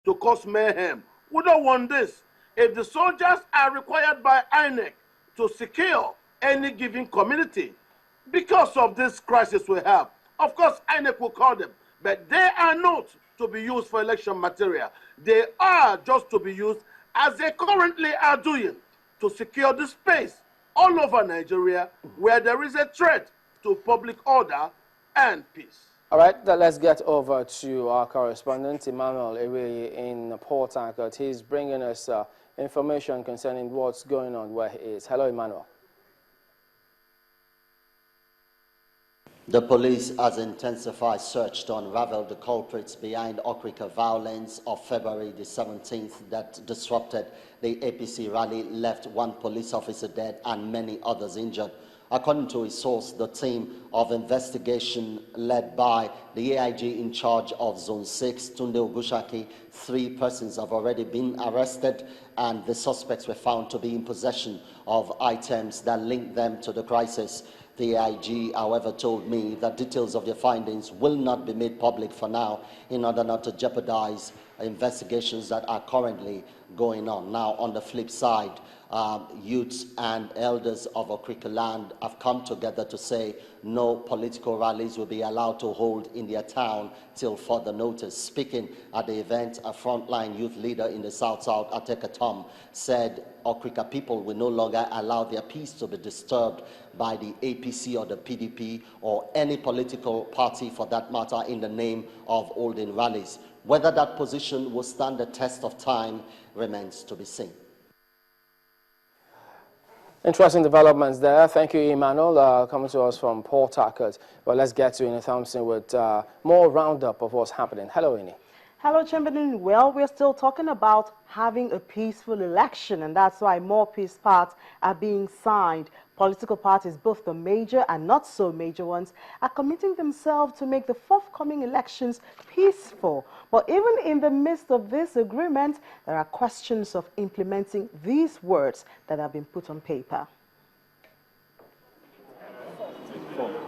to cause mayhem. We don't want this. If the soldiers are required by INEC to secure any given community because of this crisis we have, of course INEC will call them, but they are not to be used for election material. They are just to be used, as they currently are doing, to secure the space all over Nigeria where there is a threat to public order and peace. All right, let's get over to our correspondent, Emmanuel Eweye in Port Harcourt. He's bringing us information concerning what's going on where he is. Hello, Emmanuel. The police has intensified search to unravel the culprits behind Okrika violence of February the 17th that disrupted the APC rally, left one police officer dead and many others injured. According to a source, the team of investigation led by the AIG in charge of Zone 6, Tunde Ogushaki, 3 persons have already been arrested, and the suspects were found to be in possession of items that link them to the crisis. The AIG, however, told me that details of their findings will not be made public for now in order not to jeopardize investigations that are currently going on. Now, on the flip side, youths and elders of Okrika land have come together to say no political rallies will be allowed to hold in their town till further notice. Speaking at the event, a frontline youth leader in the South-South, Ateka Tom, said Okrika people will no longer allow their peace to be disturbed by the APC or the PDP or any political party for that matter in the name of holding rallies. Whether that position will stand the test of time remains to be seen. Interesting developments there. Thank you, Emmanuel, coming to us from Port Harcourt. Well, let's get to Ine Thompson with more roundup of what's happening. Hello, Ine. Hello, Chamberlain. Well, we're still talking about having a peaceful election, and that's why more peace pacts are being signed. Political parties, both the major and not so major ones, are committing themselves to make the forthcoming elections peaceful. But even in the midst of this agreement, there are questions of implementing these words that have been put on paper.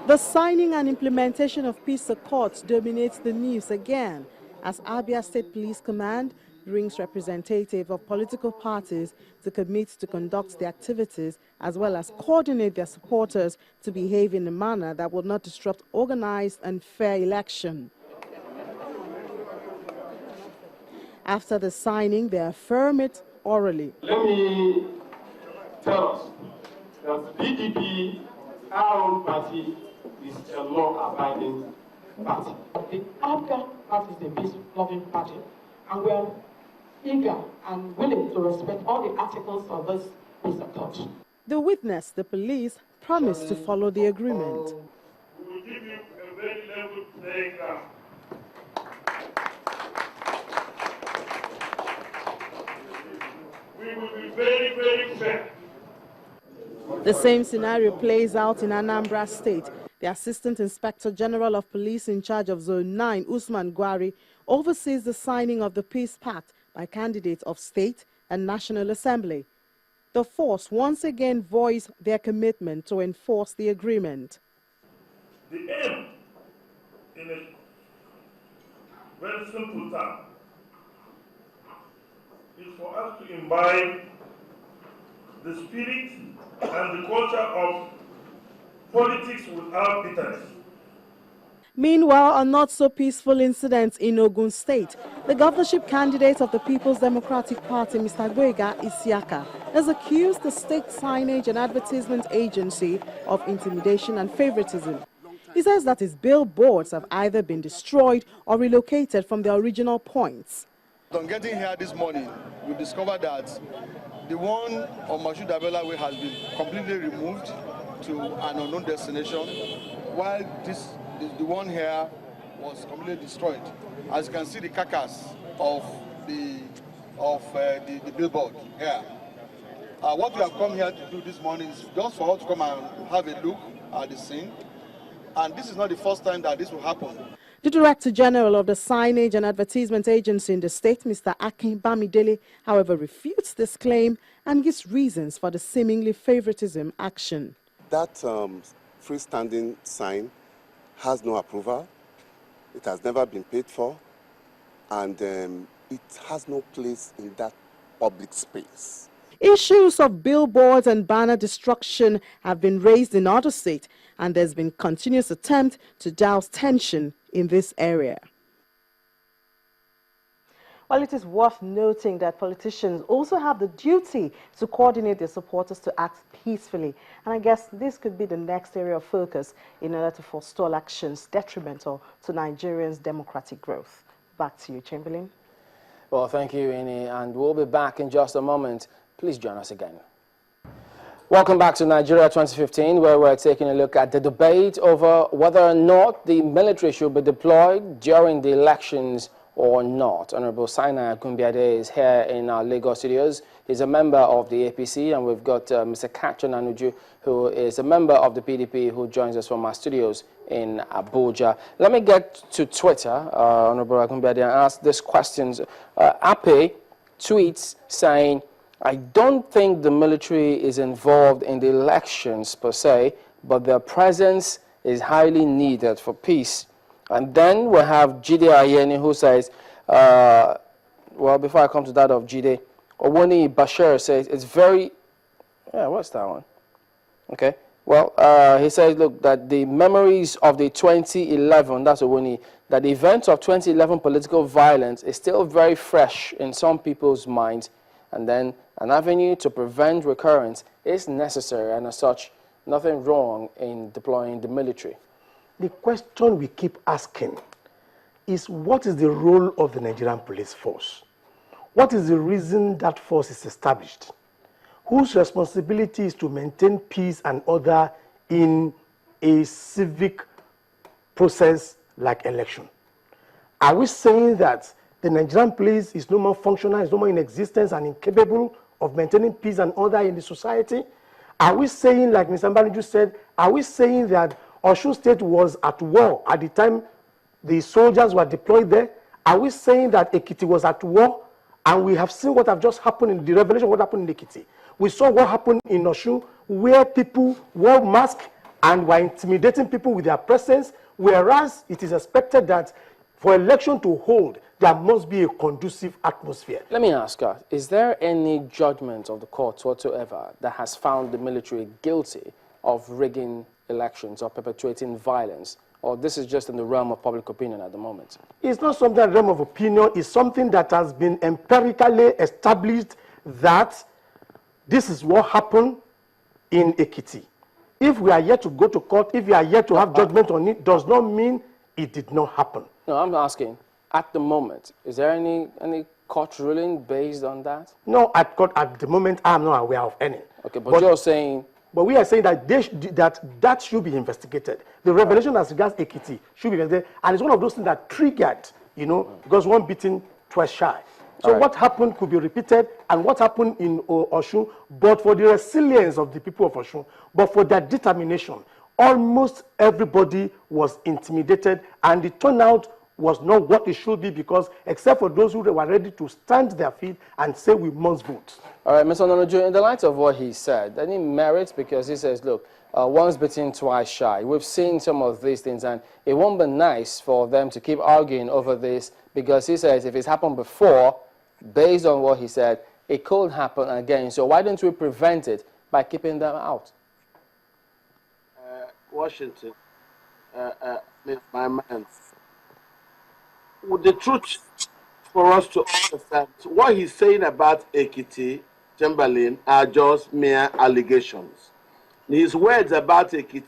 The signing and implementation of peace accords dominates the news again, as Abia State Police Command brings representative of political parties to commit to conduct the activities as well as coordinate their supporters to behave in a manner that will not disrupt organized and fair election. After the signing, they affirm it orally. Let me tell us that the PDP, our own party, is a law-abiding party. The APGA party is a peace-loving party, and we are eager and willing to respect all the articles of this peace accord. The witness, the police, promised to follow the agreement. We will give you a very level playing ground. We will be very, very fair. The same scenario plays out in Anambra State. The Assistant Inspector General of Police in charge of Zone 9, Usman Gwari, oversees the signing of the Peace Pact by candidates of State and National Assembly. The force once again voiced their commitment to enforce the agreement. The aim, in a very simple term, is for us to imbibe the spirit and the culture of politics without bitterness. Meanwhile, a not-so-peaceful incident in Ogun State. The governorship candidate of the People's Democratic Party, Mr. Gboyega Isiaka, has accused the state signage and advertisement agency of intimidation and favoritism. He says that his billboards have either been destroyed or relocated from their original points. On getting here this morning, we discovered that the one on Mashood Abela Way has been completely removed to an unknown destination, while the one here was completely destroyed. As you can see, the carcass of the billboard here. What we have come here to do this morning is just for us to come and have a look at the scene. And this is not the first time that this will happen. The Director General of the Signage and Advertisement Agency in the state, Mr. Akin Bamidele, however, refutes this claim and gives reasons for the seemingly favoritism action. That freestanding sign has no approval. It has never been paid for. and it has no place in that public space. Issues of billboards and banner destruction have been raised in other states, and there's been continuous attempt to douse tension in this area. Well, it is worth noting that politicians also have the duty to coordinate their supporters to act peacefully. And I guess this could be the next area of focus in order to forestall actions detrimental to Nigerians' democratic growth. Back to you, Chamberlain. Well, thank you, Ini, and we'll be back in just a moment. Please join us again. Welcome back to Nigeria 2015, where we're taking a look at the debate over whether or not the military should be deployed during the elections or not. Honorable Sinai Gumbiade is here in our Lagos studios. He's a member of the APC, and we've got Mr. Kacha Nanuju, who is a member of the PDP, who joins us from our studios in Abuja. Let me get to Twitter, Honorable Gumbiade, and ask these questions. Ape tweets saying, I don't think the military is involved in the elections per se, but their presence is highly needed for peace. And then we have Jide Ayeni, who says, well, before I come to that of Jide, Owoni Bashir says, it's very, what's that one? Okay, well, he says, look, that the memories of the 2011, that's Owoni, that the event of 2011 political violence is still very fresh in some people's minds, and then an avenue to prevent recurrence is necessary, and as such, nothing wrong in deploying the military. The question we keep asking is, what is the role of the Nigerian police force? What is the reason that force is established? Whose responsibility is to maintain peace and order in a civic process like election? Are we saying that the Nigerian police is no more functional, is no more in existence and incapable of maintaining peace and order in the society? Are we saying, like Mr. Mbaniju said, are we saying that Osun State was at war at the time the soldiers were deployed there? Are we saying that Ekiti was at war? And we have seen what have just happened in the revelation of what happened in Ekiti. We saw what happened in Osun, where people wore masks and were intimidating people with their presence, whereas it is expected that for election to hold, there must be a conducive atmosphere. Let me ask you, is there any judgment of the court whatsoever that has found the military guilty of rigging elections or perpetuating violence? Or this is just in the realm of public opinion at the moment? It's not something in the realm of opinion. It's something that has been empirically established that this is what happened in Ekiti. If we are yet to go to court, if we are yet to have judgment on it, does not mean it did not happen. No, I'm asking, at the moment, is there any court ruling based on that? No, at court at the moment, I'm not aware of any. Okay, but you're saying... But we are saying that that should be investigated. The revelation as regards Ekiti should be investigated. And it's one of those things that triggered, because one beating twice shy. So what happened could be repeated, and what happened in Osun, but for the resilience of the people of Osun, but for their determination, almost everybody was intimidated, and the turnout was not what it should be, because except for those who were ready to stand their feet and say we must vote. All right, Mr. Nanuju, in the light of what he said, any merit? Because he says, look, once bitten, twice shy. We've seen some of these things, and it won't be nice for them to keep arguing over this, because he says if it's happened before, based on what he said, it could happen again. So why don't we prevent it by keeping them out? Washington, my man, with the truth for us to understand, what he's saying about Ekiti, Chamberlain, are just mere allegations. His words about Ekiti